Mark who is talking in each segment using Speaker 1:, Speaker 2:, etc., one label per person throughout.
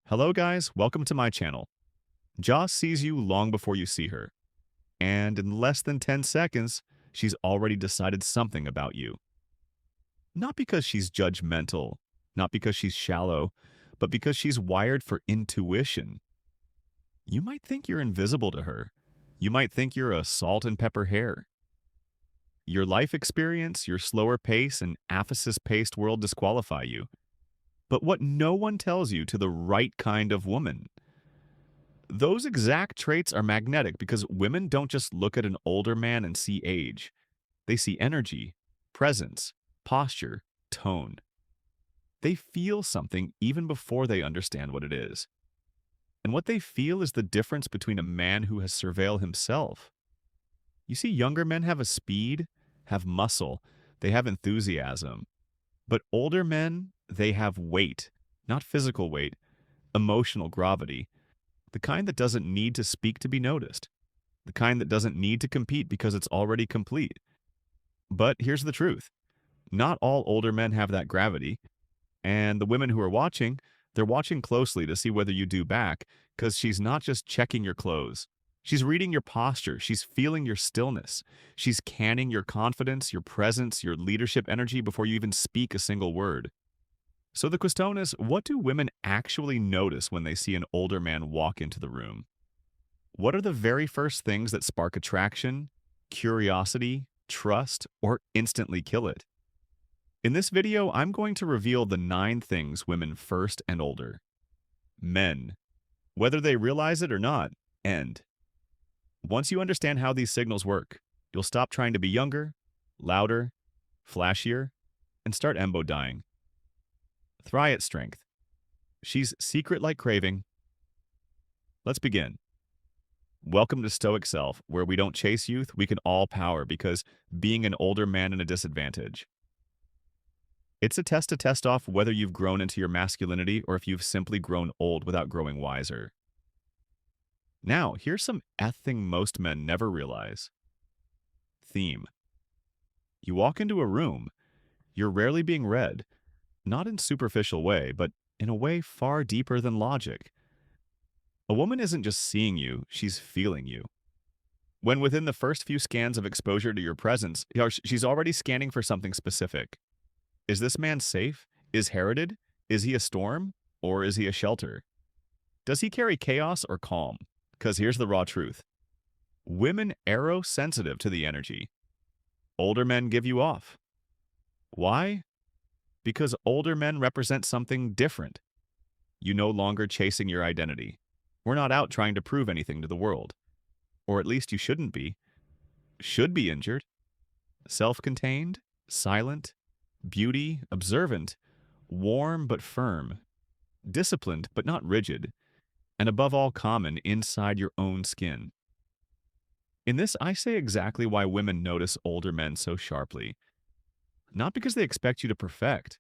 Speaker 1: Hello guys, welcome to my channel. Joss sees you long before you see her, and in less than 10 seconds, she's already decided something about you. Not because she's judgmental, not because she's shallow, but because she's wired for intuition. You might think you're invisible to her. You might think you're a salt and pepper hair. Your life experience, your slower pace, and aphesis-paced world disqualify you. But what no one tells you to the right kind of woman. Those exact traits are magnetic because women don't just look at an older man and see age. They see energy, presence, posture, tone. They feel something even before they understand what it is. And what they feel is the difference between a man who has surveilled himself. You see, younger men have a speed, have muscle, they have enthusiasm. But older men, they have weight, not physical weight, emotional gravity. The kind that doesn't need to speak to be noticed. The kind that doesn't need to compete because it's already complete. But here's the truth. Not all older men have that gravity. And the women who are watching, they're watching closely to see whether you do back, because she's not just checking your clothes. She's reading your posture. She's feeling your stillness. She's canning your confidence, your presence, your leadership energy before you even speak a single word. So the question is, what do women actually notice when they see an older man walk into the room? What are the very first things that spark attraction, curiosity, trust, or instantly kill it? In this video, I'm going to reveal the 9 things women first and older. Men, whether they realize it or not, end. Once you understand how these signals work, you'll stop trying to be younger, louder, flashier, and start embodying. Thriat strength. She's secret like craving. Let's begin. Welcome to Stoic Self, where we don't chase youth, we can all power because being an older man is a disadvantage. It's a test to test off whether you've grown into your masculinity or if you've simply grown old without growing wiser. Now, here's some thing most men never realize. Theme. You walk into a room, you're rarely being read, not in a superficial way, but in a way far deeper than logic. A woman isn't just seeing you, she's feeling you. When within the first few scans of exposure to your presence, she's already scanning for something specific. Is this man safe? Is heralded? Is he a storm? Or is he a shelter? Does he carry chaos or calm? Because here's the raw truth. Women arrow sensitive to the energy. Older men give you off. Why? Because older men represent something different. You no longer chasing your identity. We're not out trying to prove anything to the world. Or at least you shouldn't be. Should be injured. Self-contained, silent, beauty, observant, warm but firm, disciplined but not rigid, and above all common inside your own skin. In this, I say exactly why women notice older men so sharply. Not because they expect you to perfect,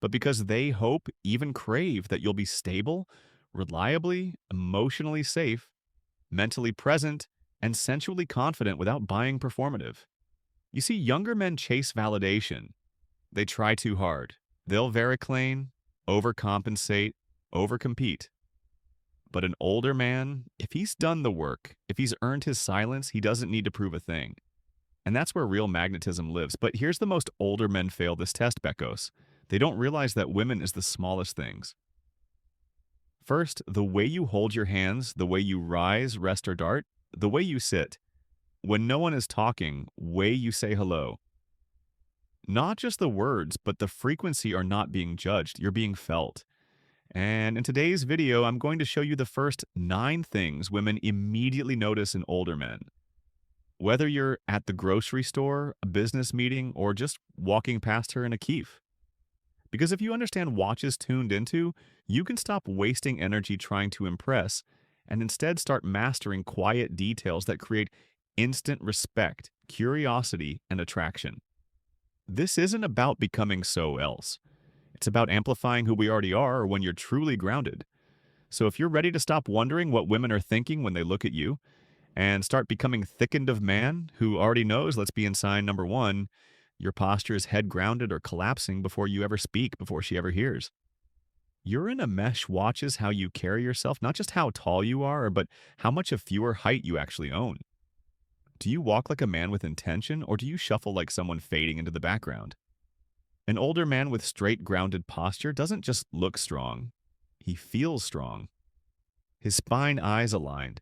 Speaker 1: but because they hope, even crave, that you'll be stable, reliably, emotionally safe, mentally present, and sensually confident without buying performative. You see, younger men chase validation. They try too hard. They'll variclane, overcompensate, overcompete. But an older man, if he's done the work, if he's earned his silence, he doesn't need to prove a thing. And that's where real magnetism lives. But here's the most older men fail this test, Beckos. They don't realize that women is the smallest things. First, the way you hold your hands, the way you rise, rest, or dart, the way you sit. When no one is talking, way you say hello. Not just the words, but the frequency are not being judged. You're being felt. And in today's video, I'm going to show you the first 9 things women immediately notice in older men. Whether you're at the grocery store, a business meeting, or just walking past her in a keef. Because if you understand what is tuned into, you can stop wasting energy trying to impress and instead start mastering quiet details that create instant respect, curiosity, and attraction. This isn't about becoming so else. It's about amplifying who we already are when you're truly grounded. So if you're ready to stop wondering what women are thinking when they look at you, and start becoming thickened of man who already knows, let's be in sign number 1, your posture is head grounded or collapsing before you ever speak, before she ever hears. You're in a mesh watches how you carry yourself, not just how tall you are, but how much of fewer height you actually own. Do you walk like a man with intention, or do you shuffle like someone fading into the background? An older man with straight, grounded posture doesn't just look strong, he feels strong. His spine eyes aligned,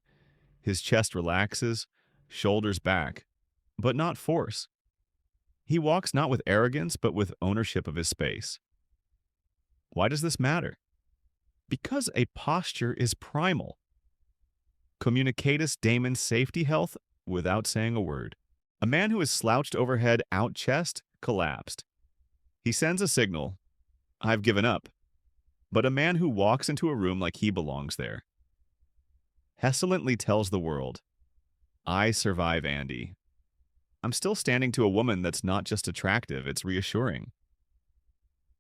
Speaker 1: his chest relaxes, shoulders back, but not force. He walks not with arrogance, but with ownership of his space. Why does this matter? Because a posture is primal. Communicatus daemon safety health without saying a word. A man who is slouched overhead, out chest, collapsed. He sends a signal, I've given up. But a man who walks into a room like he belongs there, hesitantly tells the world, I survive Andy. I'm still standing to a woman that's not just attractive, it's reassuring.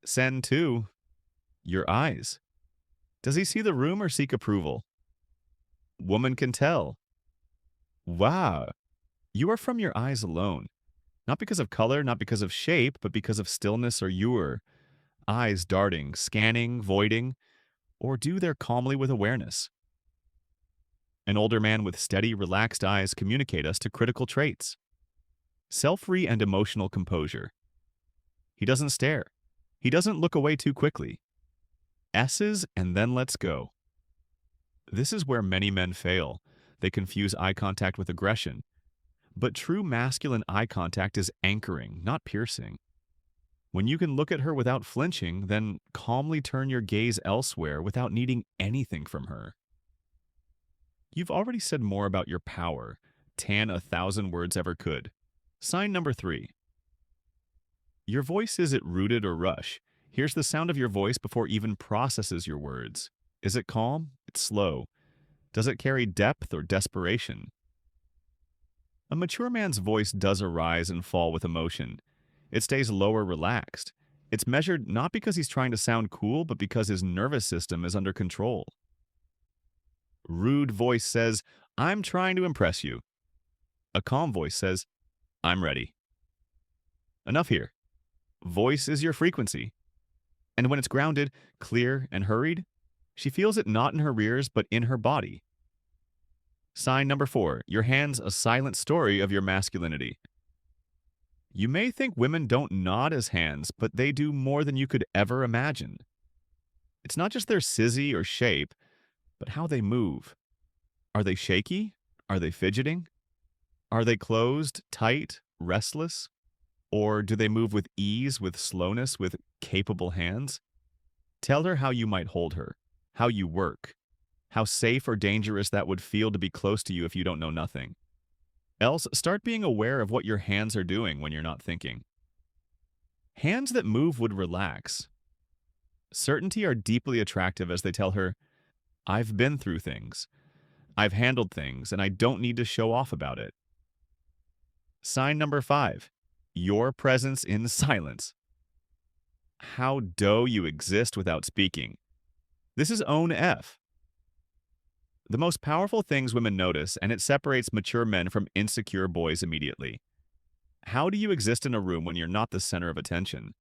Speaker 1: Send 2, your eyes. Does he see the room or seek approval? Woman can tell. Wow, you are from your eyes alone. Not because of color, not because of shape, but because of stillness or your eyes darting, scanning, voiding, or do there calmly with awareness. An older man with steady, relaxed eyes communicate us to critical traits. Self-free and emotional composure. He doesn't stare. He doesn't look away too quickly. S's and then let's go. This is where many men fail. They confuse eye contact with aggression. But true masculine eye contact is anchoring, not piercing. When you can look at her without flinching, then calmly turn your gaze elsewhere without needing anything from her. You've already said more about your power, than 1,000 words ever could. Sign number 3. Your voice, is it rooted or rush? Here's the sound of your voice before even processes your words. Is it calm? It's slow. Does it carry depth or desperation? A mature man's voice does arise and fall with emotion. It stays lower, relaxed. It's measured not because he's trying to sound cool, but because his nervous system is under control. Rude voice says, I'm trying to impress you. A calm voice says, I'm ready. Enough here. Voice is your frequency. And when it's grounded, clear, and hurried, she feels it not in her ears, but in her body. Sign number 4. Your hands, a silent story of your masculinity. You may think women don't nod as hands, but they do more than you could ever imagine. It's not just their sizzy or shape, but how they move. Are they shaky? Are they fidgeting? Are they closed, tight, restless? Or do they move with ease, with slowness, with capable hands? Tell her how you might hold her, how you work, how safe or dangerous that would feel to be close to you if you don't know nothing. Else, start being aware of what your hands are doing when you're not thinking. Hands that move would relax. Certainty are deeply attractive as they tell her, I've been through things, I've handled things, and I don't need to show off about it. Sign number 5. Your presence in silence. How do you exist without speaking? This is own F. The most powerful things women notice, and it separates mature men from insecure boys immediately. How do you exist in a room when you're not the center of attention?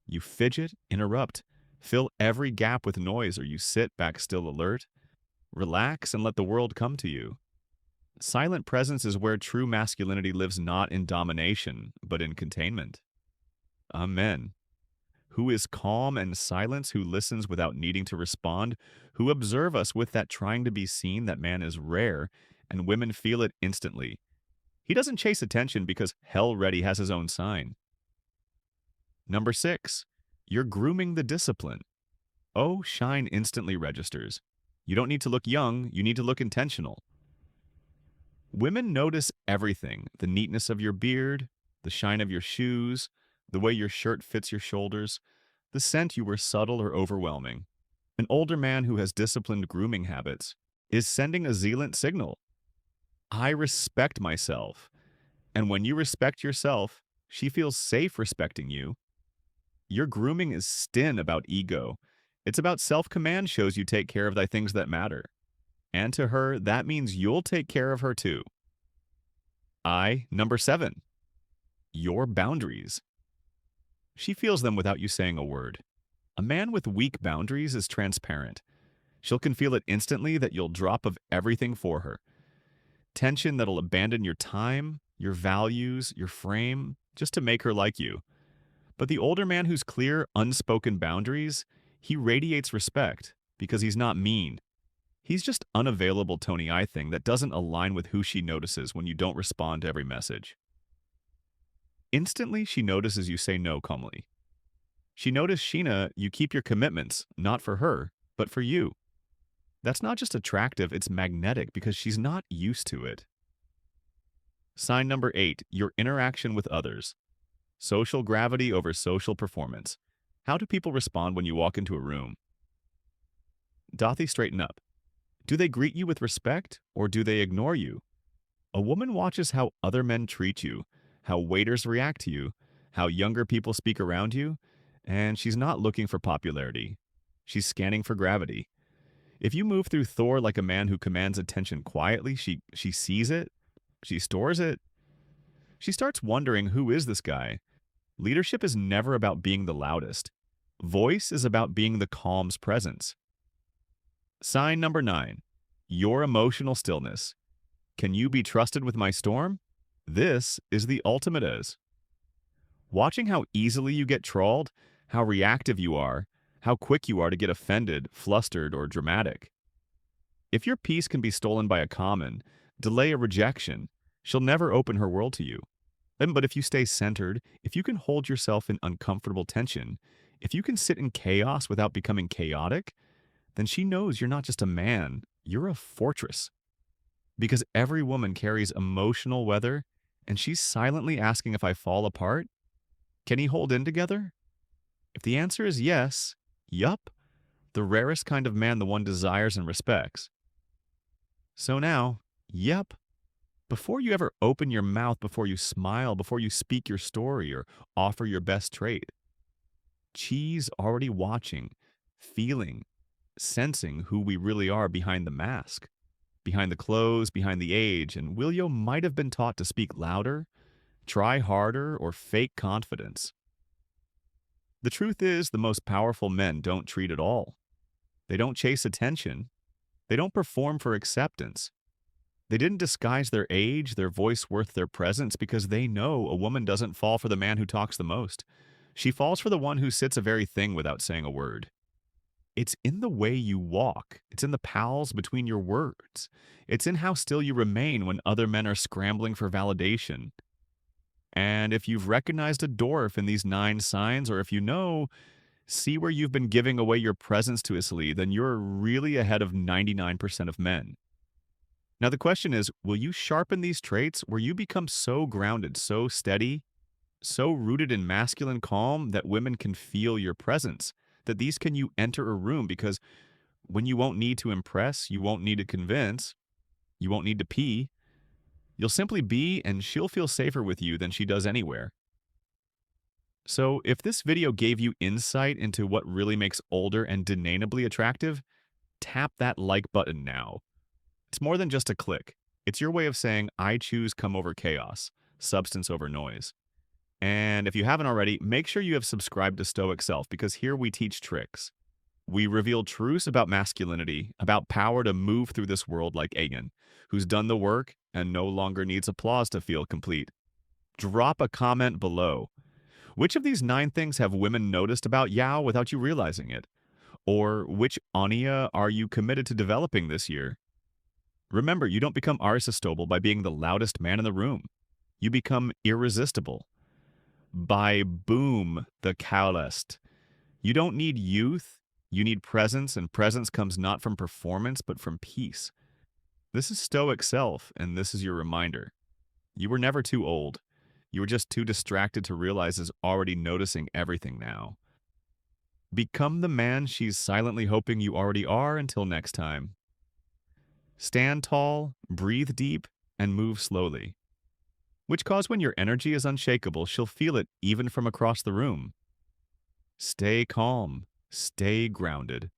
Speaker 1: You fidget, interrupt, fill every gap with noise, or you sit back still alert, relax, and let the world come to you. Silent presence is where true masculinity lives, not in domination, but in containment. Amen. Who is calm and silence, who listens without needing to respond, who observe us with that trying to be seen, that man is rare, and women feel it instantly. He doesn't chase attention because hell ready has his own sign. Number 6, you're grooming the discipline. Oh, shine instantly registers. You don't need to look young, you need to look intentional. Women notice everything, the neatness of your beard, the shine of your shoes, the way your shirt fits your shoulders, the scent you were subtle or overwhelming. An older man who has disciplined grooming habits is sending a zealot signal. I respect myself. And when you respect yourself, she feels safe respecting you. Your grooming is stin about ego. It's about self-command, shows you take care of the things that matter. And to her, that means you'll take care of her too. Number 7, your boundaries. She feels them without you saying a word. A man with weak boundaries is transparent. She can feel it instantly that you'll drop of everything for her. Tension that'll abandon your time, your values, your frame, just to make her like you. But the older man who's clear, unspoken boundaries, he radiates respect because he's not mean. He's just unavailable Tony I thing that doesn't align with who she notices when you don't respond to every message. Instantly, she notices you say no calmly. She noticed, Sheena, you keep your commitments, not for her, but for you. That's not just attractive, it's magnetic because she's not used to it. Sign number 8, your interaction with others. Social gravity over social performance. How do people respond when you walk into a room? Doth he straighten up? Do they greet you with respect or do they ignore you? A woman watches how other men treat you, how waiters react to you, how younger people speak around you, and she's not looking for popularity. She's scanning for gravity. If you move through Thor like a man who commands attention quietly, she sees it, she stores it. She starts wondering, who is this guy? Leadership is never about being the loudest. Voice is about being the calm's presence. Sign number 9, your emotional stillness. Can you be trusted with my storm? This is the ultimate is. Watching how easily you get trolled, how reactive you are, how quick you are to get offended, flustered, or dramatic. If your peace can be stolen by a common, delay a rejection, she'll never open her world to you. But if you stay centered, if you can hold yourself in uncomfortable tension, if you can sit in chaos without becoming chaotic, then she knows you're not just a man, you're a fortress. Because every woman carries emotional weather, and she's silently asking, if I fall apart, can he hold in together? If the answer is yes, yup, the rarest kind of man the one desires and respects. So now, yup, before you ever open your mouth, before you smile, before you speak your story or offer your best trait, she's already watching, feeling, sensing who we really are behind the mask, behind the clothes, behind the age, and Willio might have been taught to speak louder, try harder, or fake confidence. The truth is, the most powerful men don't treat at all. They don't chase attention. They don't perform for acceptance. They didn't disguise their age, their voice worth their presence, because they know a woman doesn't fall for the man who talks the most. She falls for the one who sits a very thing without saying a word. It's in the way you walk. It's in the pals between your words. It's in how still you remain when other men are scrambling for validation. And if you've recognized a dwarf in these 9 signs, or if you know, see where you've been giving away your presence to Isli, then you're really ahead of 99% of men. Now the question is, will you sharpen these traits where you become so grounded, so steady, so rooted in masculine calm that women can feel your presence, that these can you enter a room because when you won't need to impress, you won't need to convince, you won't need to pee, you'll simply be and she'll feel safer with you than she does anywhere. So if this video gave you insight into what really makes older and denainably attractive, tap that like button now. It's more than just a click. It's your way of saying, I choose come over chaos, substance over noise. And if you haven't already, make sure you have subscribed to Stoic Self because here we teach tricks. We reveal truths about masculinity, about power to move through this world like Aegon, who's done the work and no longer needs applause to feel complete. Drop a comment below. Which of these 9 things have women noticed about Yao without you realizing it? Or which Anya are you committed to developing this year? Remember, you don't become Arisistobal by being the loudest man in the room. You become irresistible by boom the calloused. You don't need youth, you need presence, and presence comes not from performance, but from peace. This is Stoic Self, and this is your reminder. You were never too old. You were just too distracted to realize is already noticing everything now. Become the man she's silently hoping you already are until next time. Stand tall, breathe deep, and move slowly. Which cause when your energy is unshakable, she'll feel it even from across the room. Stay calm, stay grounded.